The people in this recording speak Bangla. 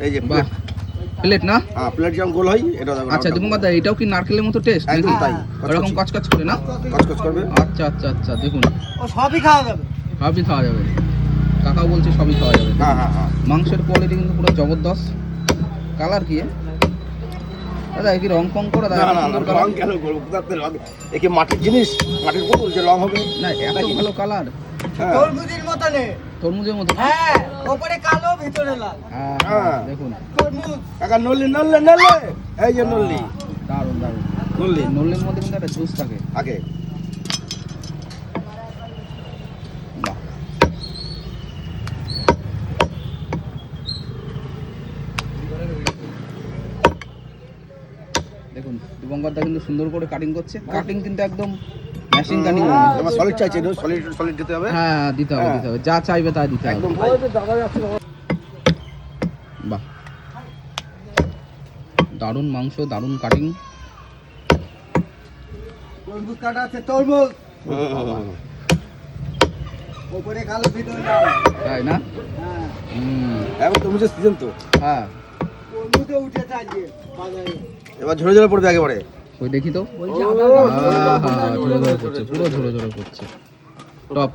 এই যে প্লেট না? হ্যাঁ, প্লেট যেমন গোল হয় এটা। আচ্ছা দীপঙ্কর দা, এটাও কি নারকেলের মতো টেস্ট নাকি? তাই এরকম কচকচ করে না? কচকচ করবে। আচ্ছা আচ্ছা আচ্ছা, দেখুন ও সবই খাওয়া যাবে। সবই খাওয়া যাবে, কাকাও বলছে সবই খাওয়া যাবে। হ্যাঁ হ্যাঁ হ্যাঁ, মাংসের কোয়ালিটি কিন্তু পুরো জবরদস্ত। কালার কি দাদা, কি রং ফং করে দাদা? রং কেন করবো? একে মাটির জিনিস, মাটির উপর যে রং হবে না, এত ভালো কালার। তরমুজের মতো নে, তরমুজের মতো। হ্যাঁ, উপরে কালো ভিতরে লাল। হ্যাঁ দেখুন তরমুজ। কাকা নল্লি নল্লে নল্লে, এই যে নল্লি, দারুন দারুন। নল্লি নল্লির মধ্যে কিন্তু একটা জুস থাকে। আগে বাহ, দেখুন দীপঙ্কর দা কিন্তু সুন্দর করে কাটিং করছে। কাটিং কিন্তু একদম মেশিন কাটিং। আমার সলিড চাইছে, সলিড সলিড দিতে হবে। হ্যাঁ দিতে হবে, দিতে হবে, যা চাইবে তা দিতে হবে একদম। বাহ, দারুণ মাংস, দারুণ কাটিং। তরমুজ কাটা আছে, তরমুজ। উপরে কালো ভিতরে লাল। তাই না? হ্যাঁ, এখন তরমুজের সিজন তো। হ্যাঁ, তরমুজে উঠেছে আজকে বাজারে। এবার ঝরে ঝরে পড়বে একেবারে। ওই দেখি তো। বলছি ঝরে ঝরে করছে, পুরো ঝরে ঝরে করছে। টপ।